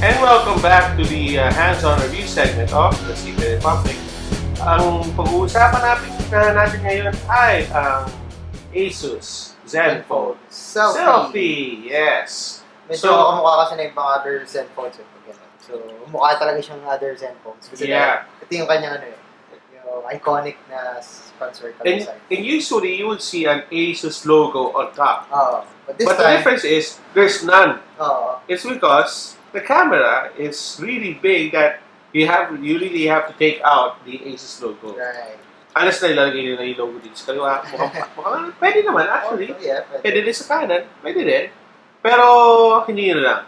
And welcome back to the hands-on review segment of the Secret Republic. Ang pag-uusapan natin ngayon ay ang Asus Zenfone Selfie. Yes. Medyo kamukha kasi na ibang other Zenphones. So, mukha talaga siyang other Zenphones. Kasi ito yung kanyang yung iconic na sponsor and usually you would see an Asus logo on top. But the difference is there's none. It's because the camera is really big that you really have to take out the Asus logo. Right. Unless na ilalagay nila yung logo dito sa kaliwa, mukhang pwede naman actually. Pwede din sa kanan, pwede din. Pero hindi na lang.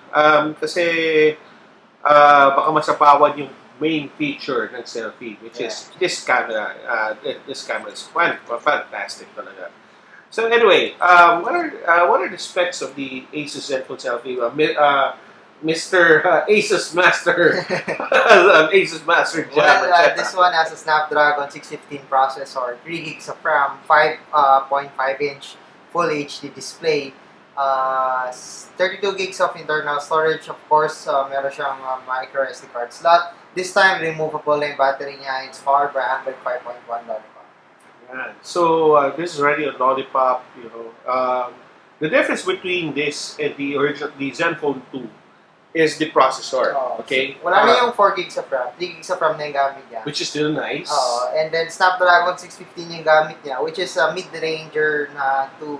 Kasi baka masapawan yung main feature ng selfie, which is this camera. This camera is fantastic talaga. So anyway, what are the specs of the Asus Zenfone Selfie? Mr. Asus Master, Asus Master Jam. This one has a Snapdragon 615 processor, 3 gigs of RAM, 5.5-inch Full HD display, 32 gigs of internal storage. Of course, meron siyang micro SD card slot. This time, removable na yung battery niya. It's powered by Android 5.1 Lollipop. Yeah. So this is already a Lollipop. The difference between this and the Zenfone 2 is the processor. Okay. Wala na yung 4 gigs of RAM. 3 gigs of RAM na yung gamit niya. Which is still nice. And then Snapdragon 615 yung gamit niya, which is a mid-ranger na to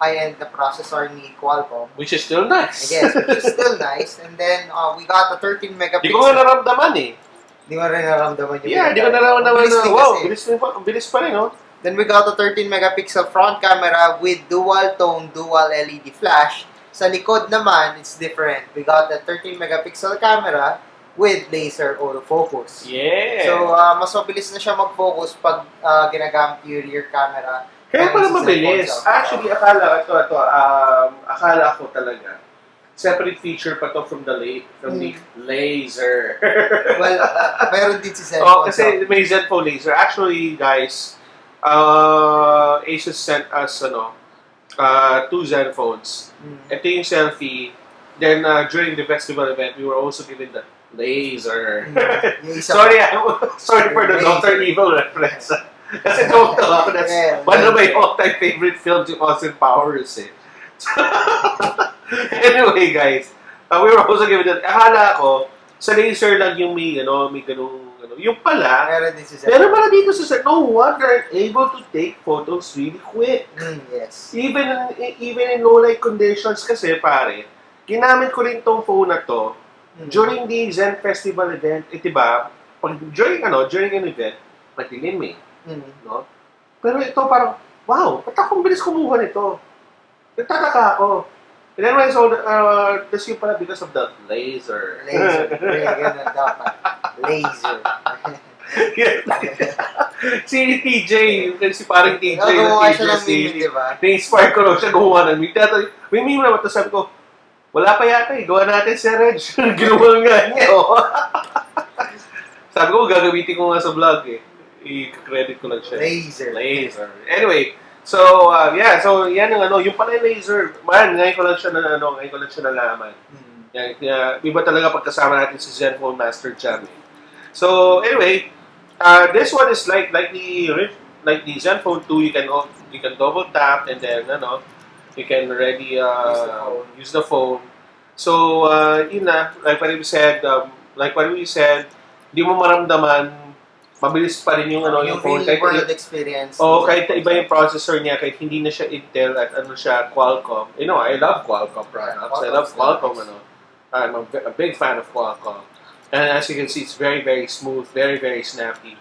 high-end na processor ni Qualcomm. Which is still nice. Yes, which is still nice. And then we got a 13 megapixel. Di ko nga naramdaman eh. Di mo rin naramdaman yung di ko naramdaman na, wow, bilis pa rin, no? Then we got a 13 megapixel front camera with dual-tone, dual LED flash. Sa likod naman, it's different. We got a 13 megapixel camera with laser autofocus. Yeah. So, mas mabilis na siya mag-focus pag ginagamit yung rear camera. Kaya pala mabilis. Actually, akala ko talaga. Separate feature pa to from the laser. Well, meron din si Zenfone. Kasi may Zenfone laser. Actually, guys, Asus sent us, 2 Zenphones. Ito yung selfie. Then, during the festival event, we were also given the laser. Sorry for the Dr. Evil reference. Kasi that's one of my all-time favorite films, yung Austin Powers eh. Anyway, guys, we were also given that. Akala ko, sa laser lang yung may ganung, yung pala, meron pala dito sa no one are able to take photos really quick. Yes. Even in low light conditions kasi, pare, ginamit ko rin tong phone na to during the Zen Festival event. Diba, during an event, matilim eh. No? Pero ito parang, wow, ba't akong bilis kumuha nito? Nagtataka ako. And then when I saw this yung pala because of the laser. Ganun dapat. Laser. Si TJ, si parang TJ. Gumawa siya ng meme, di ba? Na-inspire ko lang siya gumawa ng meme. May meme naman, tapos sabi ko, wala pa yata eh, gawa natin si Reg. Ginawa nga niya. Sabi ko, gagamitin ko nga sa vlog eh. I-credit ko lang siya. Laser. Anyway, so yan ang yung pala yung laser. Man, ngayon ko lang siya nalaman. Iba talaga pagkasama natin si Zenfone Master Jam. So anyway, this one is like the Zenfone 2, you can double tap and then you can already use the phone. So yun na, like what we said, di mo maramdaman, mabilis pa rin yung phone. Real world experience. Kahit iba yung processor niya, kahit hindi na siya Intel at siya Qualcomm. I love Qualcomm products. I love Qualcomm, I'm a big fan of Qualcomm. And as you can see, it's very, very smooth, very, very snappy.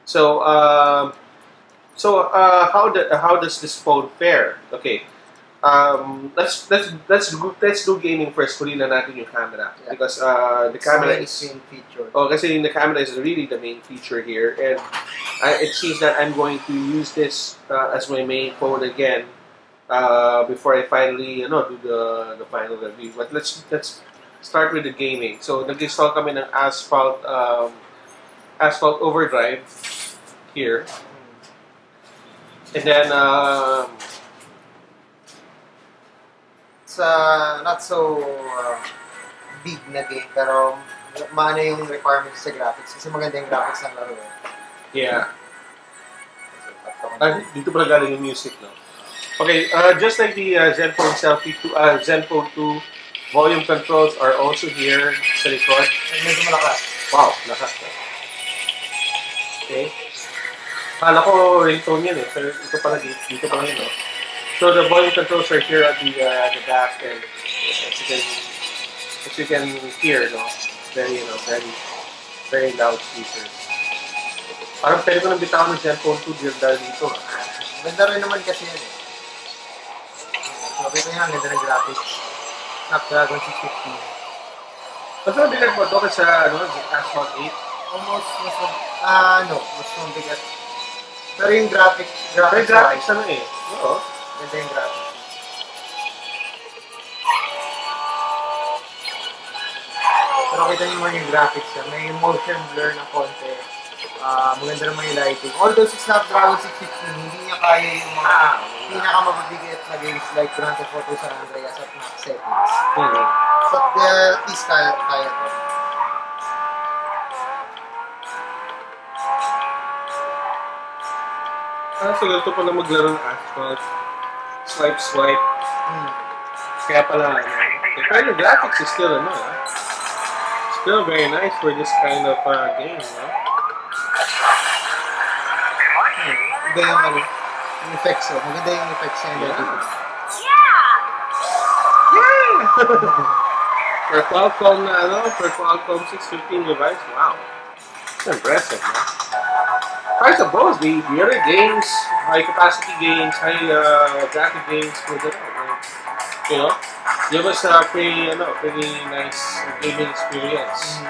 So, how does this phone fare? Okay. Let's do gaming first. Kunin na natin yung camera because the camera is main feature. Kasi the camera is really the main feature here, and it seems that I'm going to use this as my main phone again before I finally do the final review. But let's start with the gaming. So nag-install kami ng Asphalt Overdrive here, and then not so big na game, pero maano yung requirements sa graphics kasi maganda yung graphics ng laro. Yeah. Dito pala galing yung music, no? Okay, just like the Zenfone Selfie 2, Zenfone 2, volume controls are also here sa likod. Medyo malakas. Wow, lakas na. Okay. Kala ko ringtone yan eh, pero ito pala dito pala yun, no? So the volume controls are here at the back, and as you can hear, no, very very loud speakers. Parang pwede ko nang bitawan ng Zenfone 2 dahil dito. Ganda rin naman kasi yan eh. Okay ko yan, ganda ng graphics. Snapdragon 650. Mas mabigat mo ito kasi Asphalt 8? Almost, mas mabigat. Pero yung graphics ano eh. Oo. Ganda yung graphics. Pero kita niyo naman yung graphics niya. May motion blur na konti. Maganda naman yung lighting. Although sa Snapdragon 660, hindi niya kaya yung mga pinakamabigat na games like Grand Theft Auto San Andreas at max settings. But at least kaya to. So ganito pala maglaro ng Asphalt. Swipe. Kaya pala, pero yung graphics is still, still very nice for this kind of game, no? Maganda yung effects, maganda yung effects niya. Yeah! For Qualcomm 615 device, wow. It's impressive, man. I suppose the other games, high capacity games, high graphic games, give us a pretty nice gaming experience.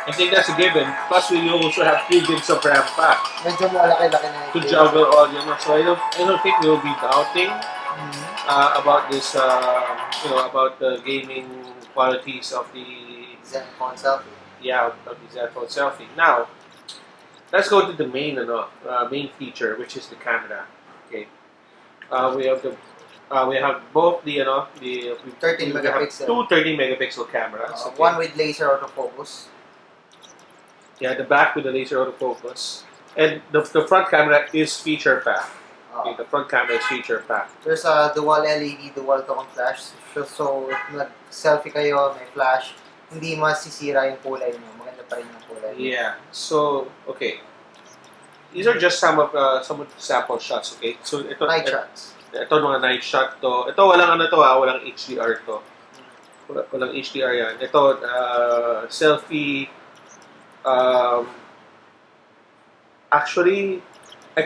I think that's a given. Plus, we also have 2 gigs of RAM pa. Medyo malaki-laki na to juggle all, So I don't think we'll be doubting about this, about the gaming qualities of the Zenfone Selfie. Yeah, of the Zenfone Selfie. Now, let's go to the main feature, which is the camera. Okay, we have both the 13 megapixel. 2 13 megapixel cameras. Okay. One with laser autofocus. Yeah, the back with the laser autofocus, and the front camera is feature packed. Okay, the front camera is feature packed. There's a dual LED, dual tone flash. So if nag-selfie kayo, may flash, hindi masisira yung kulay niyo. Maganda pa rin yung kulay. Yeah. So okay, these are just some of the sample shots. Okay, so ito night shots. Ito mga night shot to. Ito walang walang HDR to. Walang HDR yan. Ito selfie. Actually, I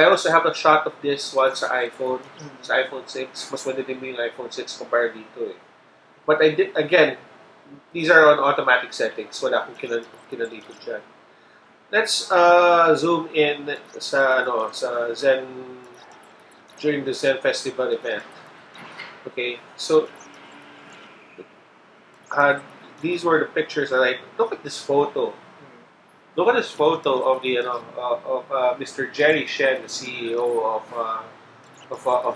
also have a shot of this one sa iPhone. Sa iPhone 6. Mas madilim yung iPhone 6 compared dito eh. But I did, again, these are on automatic settings. Wala akong kinalito dyan. Let's zoom in sa Zen, during the Zen Festival event. Okay, so these were the pictures that look at this photo. Look at this photo of the Mr. Jerry Shen, the CEO of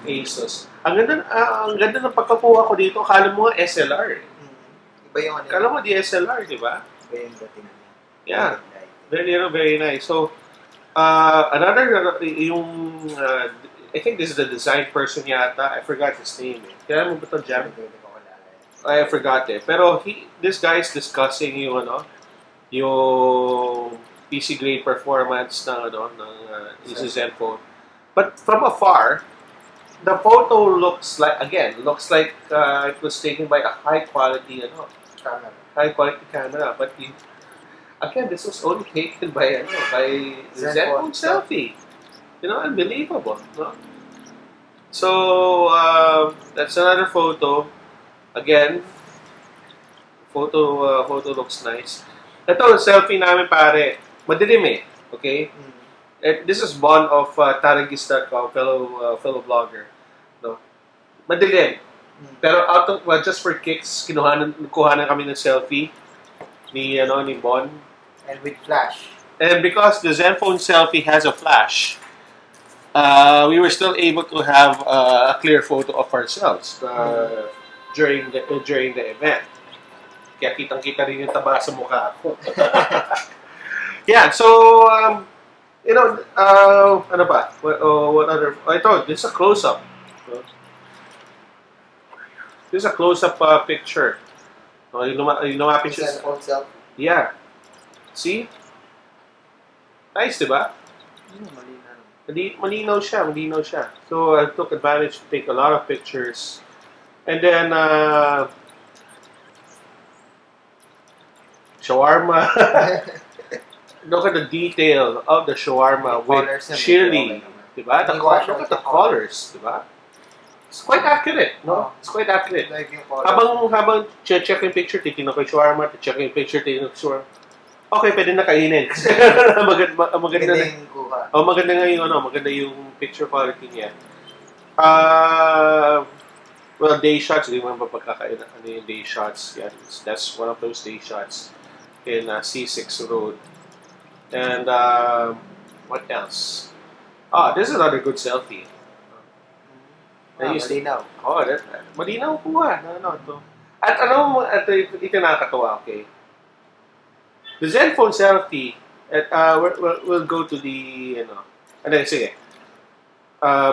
ASUS. Ang ganda ng pagkakuha ko dito. Akala mo SLR. Iba yung Akala mo DSLR, di ba? Iba yung dating niya. Yeah. Very nice. So another I think this is the design person yata. I forgot his name. Kaya mo ba ito, Jam? I forgot it. Pero this guy is discussing yung PC grade performance ng Zenfone. But from afar, the photo looks like it was taken by a high quality camera. But again, this was only taken by Zenfone Selfie. Unbelievable. No? So that's another photo. Again, photo looks nice. Ito, selfie namin pare. Madilim eh. Okay? This is Bon of Taragis.com, fellow blogger. No? Madilim. Pero just for kicks, kuhanan kami ng selfie ni Bon. And with flash. And because the Zenfone Selfie has a flash, we were still able to have a clear photo of ourselves during the event. Kaya kitang-kita rin yung taba sa mukha ko. Yeah, so, you know, ano ba? What other? Ito, this is a close-up. This is a close-up picture. Yung lumapit siya. Cellphone selfie. Yeah. See? Nice, di ba? Malinaw. Malinaw siya. So, I took advantage to take a lot of pictures. And then, shawarma. Look at the detail of the shawarma with chili. Diba? Look at the colors. Diba? It's quite accurate, no? It's quite accurate. Like yung Habang check yung picture, titignan ko yung shawarma, check yung picture, titignan ko yung shawarma. Okay, pwede na kainin. maganda na. yung kuha. Maganda nga yung maganda yung picture quality niya. Well, day shots, hindi mo ba pagkakain yung day shots. Yeah, that's one of those day shots in C6 Road. And what else? This is another good selfie. Malinaw. Malinaw po ito. At ito nakakatawa, okay? The Zenfone selfie, we'll go to the, sige.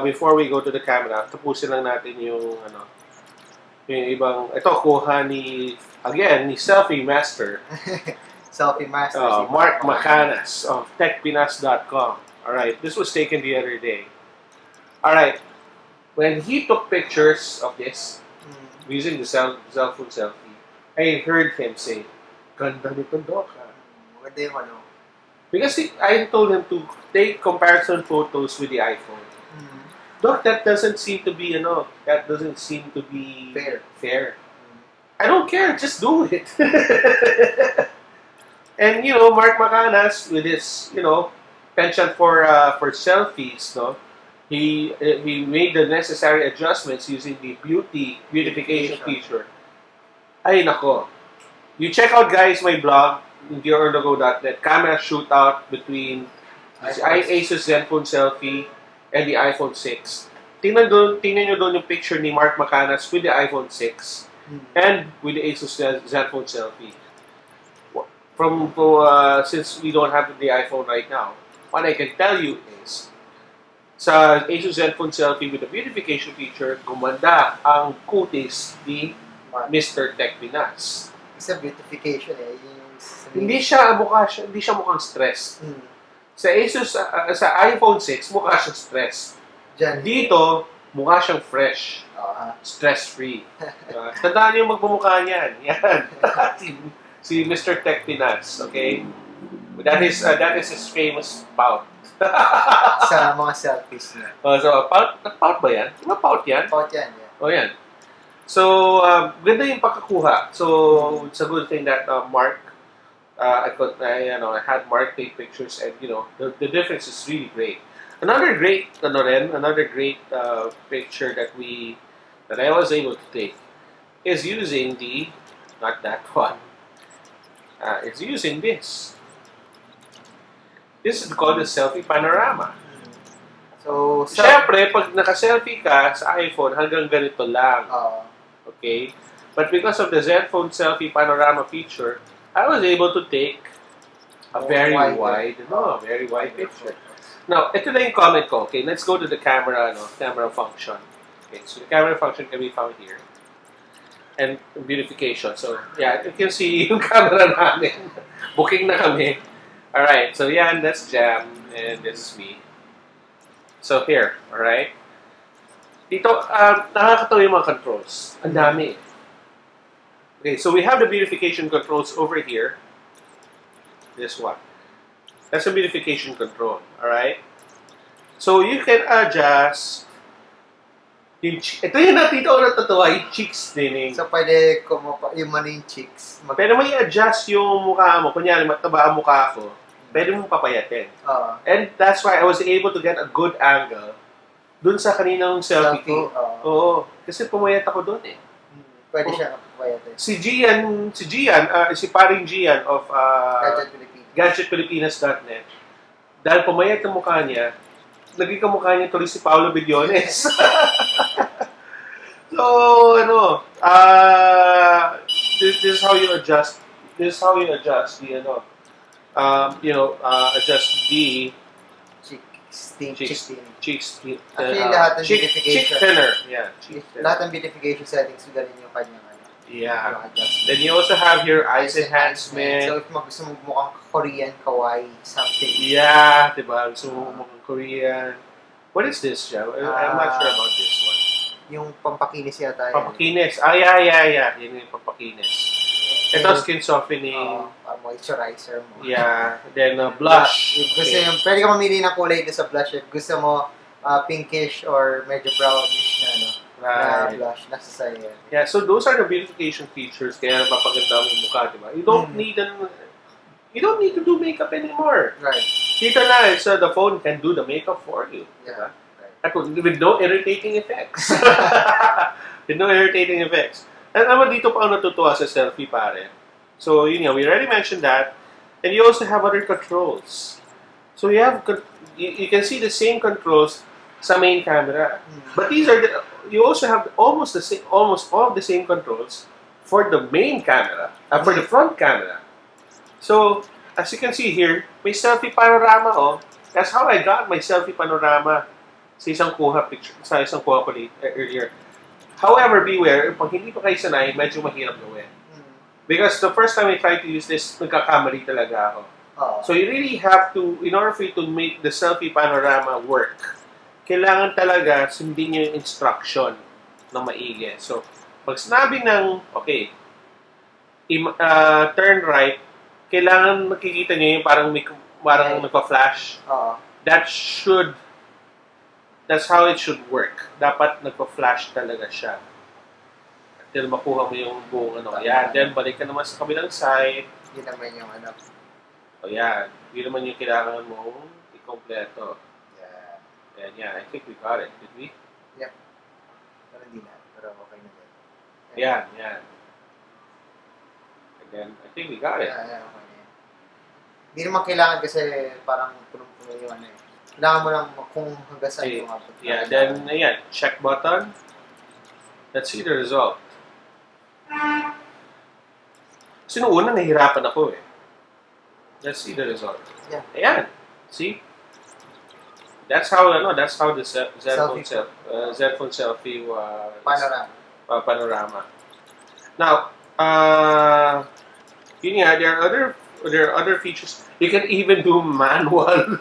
Before we go to the camera, tapusin lang natin yung ibang, ito, kuha ni Selfie Master. Selfie Master. Mark Macanas of techpinas.com. Alright, this was taken the other day. Alright, when he took pictures of this, using the cell phone selfie, I heard him say, ganda nito, Doc. Maganda yung Because I told him to take comparison photos with the iPhone. Doc, that doesn't seem to be, fair. I don't care, just do it. And, Mark Macanas, with his, penchant for selfies, no? He made the necessary adjustments using the beautification feature. Ay, nako. You check out, guys, my blog, georlogo.net, camera shootout between the Asus Zenfone selfie and the iPhone 6. Tingnan nyo doon yung picture ni Mark Macanas with the iPhone 6 and with the Asus Zenfone selfie. Since we don't have the iPhone right now, what I can tell you is, sa Asus Zenfone selfie with the beautification feature, gumanda ang kutis ni Mr. Tech Pinas. Isa beautification Hindi siya mukhang stress. Sa Asus, sa iPhone 6, mukha siyang stress. Dito, mukha siyang fresh. Stress-free. Tandaan niyo magmumukha niyan. Yan. si Mr. Tech Pinas, okay? That is his famous pout. Sa mga selfies niya. So, pout ba yan? Diba pout yan? Pout yan, yeah. Yan. So, ganda yung pagkakuha. So, it's a good thing that Mark, I had Mark take pictures, and the difference is really great. Another great picture that I was able to take is using not that one. It's using this. This is called the selfie panorama. So, siyempre, pag naka-selfie ka sa iPhone, hanggang ganito lang. Okay? But because of the Zenfone selfie panorama feature, I was able to take a very wide picture. Now, ito na yung comment ko. Okay, let's go to the camera function. Okay, so the camera function can be found here. And beautification. So, yeah, you can see yung camera namin. Booking na kami. Alright, so yan, that's Jam, and this is me. So here, alright? Dito, nakakatawa yung mga controls. Ang dami. Okay, so we have the beautification controls over here. This one. That's the beautification control, alright? So you can adjust ito yung natito ko natatawa, yung cheeks din. So pwede yung cheeks. Pwede mo i-adjust yung mukha mo. Kunyari, mataba ang mukha ko. Pwede mong papayatin. And that's why I was able to get a good angle dun sa kaninang selfie ko. Oo. Kasi pumayat ako dun eh. Pwede siya papayatin. Si paring Gian of gadgetpilipinas.net, dahil pumayat ang mukha niya, naging kamukha niya tuloy si Paolo Billones. So, this is how you adjust. This is how you adjust the adjust the cheek beautification. cheek thinner. Yeah, cheek thinner. Lahat ng beautification settings, ganun yung kanyang Yeah. adjustment. Then you also have here eyes enhancement. So if gusto mo mukhang Korean kawaii something. Yeah, diba? Gusto mo mukhang Korean. What is this, Joe? I'm not sure about this one. Yung pampakinis yata. Pampakinis. Yeah. Yun yung pampakinis. Ito, skin softening. Moisturizer mo. Yeah. Then, blush. Pwede ka mamili ng kulay doon sa blush. If gusto mo pinkish or medyo brownish na blush. Nasa sa'yo. Yeah, so those are the beautification features. Kaya napapaganda mo yung mukha, diba? You don't need to do makeup anymore. Right. Dito na, so the phone can do the makeup for you. Yeah. Right. With no irritating effects. With no irritating effects. And naman dito pa ako natutuwa sa selfie, pare. So, we already mentioned that. And you also have other controls. So, you can see the same controls sa main camera. But you also have almost all of the same controls for the main camera, for the front camera. So, as you can see here, may selfie panorama, oh. That's how I got my selfie panorama sa isang kuha ko earlier. However, beware, pag hindi pa kayo sanay, medyo mahirap gawin. Because the first time I tried to use this, nagkakamali talaga ako. So you really have to, in order for you to make the selfie panorama work, kailangan talaga sundin yung instruction na maigi. So, pag sinabi ng, okay, turn right, kailangan makikita nyo yung parang nagpa-flash. That's how it should work. Dapat nagpa-flash talaga siya. Until makuha mo yung buong Yan. Then, balik ka naman sa kabilang side. Yun naman yung Yan. Yun naman yung kailangan mo i-kompleto. Yeah. I think we got it. Did we? Yep. Pero hindi na. Pero okay na din. Yan. And then, I think we got it. Okay na. Hindi naman kailangan kasi parang punong-puno yung Kailangan mo lang kung hanggang saan yung abot. Yeah, then, check button. Let's see the result. Kasi nung una, nahihirapan ako eh. Let's see the result. Yeah. Ayan. See? That's how the Zenfone selfie panorama. Now, yun nga, there are other features. You can even do manual.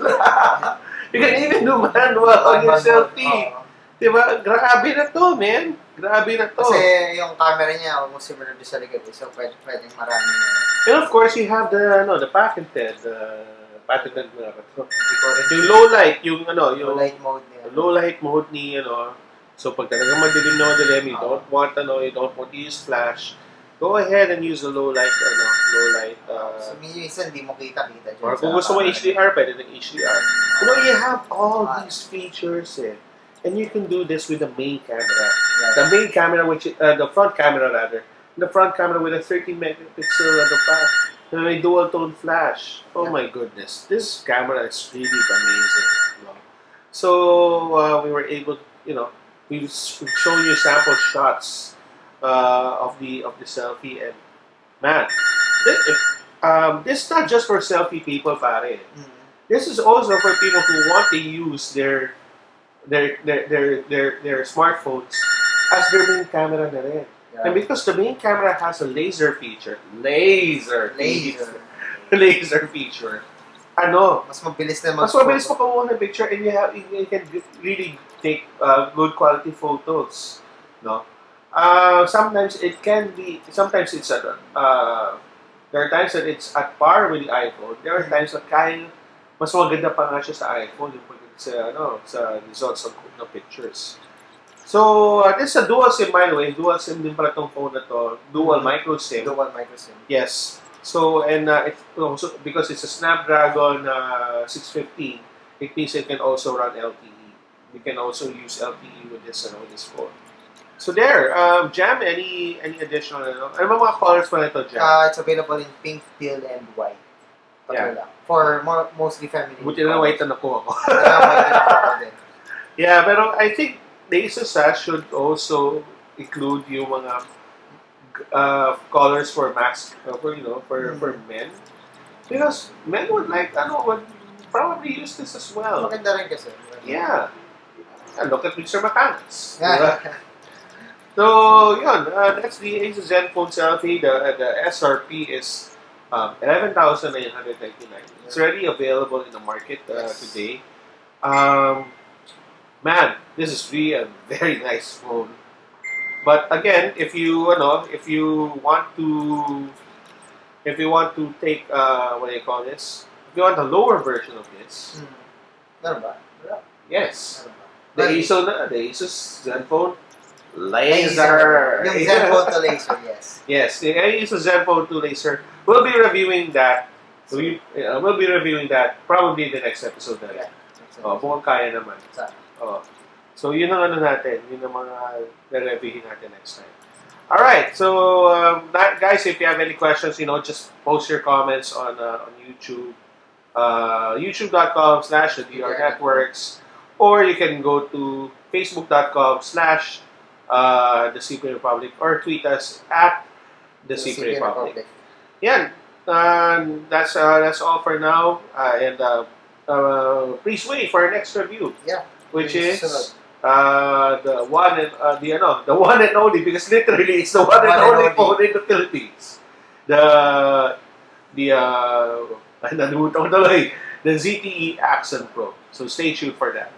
You can even do manual on your selfie. Diba? Grabe na to, man. Grabe na to. Kasi yung camera niya, almost similar to sa likod. So, pwedeng marami na. And of course, you have the patented yung low light, yung low light mode niya. Low light mode ni, so pag talagang madilim, you don't want to use flash, go ahead and use the low light. So, minsan hindi mo kita-kita. Or kung gusto mo HDR, pwede ng HDR. You have all these features and you can do this with the main camera. Right. The main camera, the front camera rather. The front camera with a 13 megapixel may dual tone flash. Oh my goodness, this camera is really amazing. So we were able, we've shown you sample shots of the selfie, and man, this is not just for selfie people, pare. This is also for people who want to use their smartphones as their main camera na rin. And because the main camera has a laser feature, laser feature, mas mabilis na mas mabilis mo kumuha ng picture, and you can really take good quality photos. Sometimes it's there are times that it's at par with the iPhone. There are times that mas maganda pa nga siya sa iPhone yung sa results of pictures. So, this is a dual SIM, by the way. Dual SIM din pala itong phone na to. Dual micro SIM. Yes. So, and it's also, because it's a Snapdragon 615, it means it can also run LTE. You can also use LTE with this phone. So there, Jam, any additional, ano mga colors pa nito, Jam? It's available in pink, teal, and white. Yeah. For mostly feminine. Buti na white na nakuha ko. Yeah, pero I think the Asus should also include yung mga colors for max for men, because men would probably use this as well. Maganda rin kasi. Yeah. And look at Mr. Mechanics. Yeah. So, yun. That's the Asus Zenfone Selfie. The SRP is 11,999. It's already available in the market today. Man, this is really a very nice phone. But again, if you want to take what do you call this? If you want a lower version of this, Meron ba? yes, Meron ba? the Asus Zenfone Laser. Yung Zenfone to Laser, yes. Yes, the Asus Zenfone 2 Laser. We'll be reviewing that. We'll be reviewing that probably in the next episode na rin. Mukhang kaya naman. So, yun ang natin. Yun ang mga re-reviewin natin next time. Alright, so, guys, if you have any questions, just post your comments on YouTube. YouTube.com/the Networks. Or you can go to Facebook.com/The CP Republic or tweet us at The CP Republic. Yan. That's all for now. And please wait for our next review. Yeah. Which is the one and only, because literally it's the one and only phone in the Philippines. The ZTE Accent Pro. So stay tuned for that.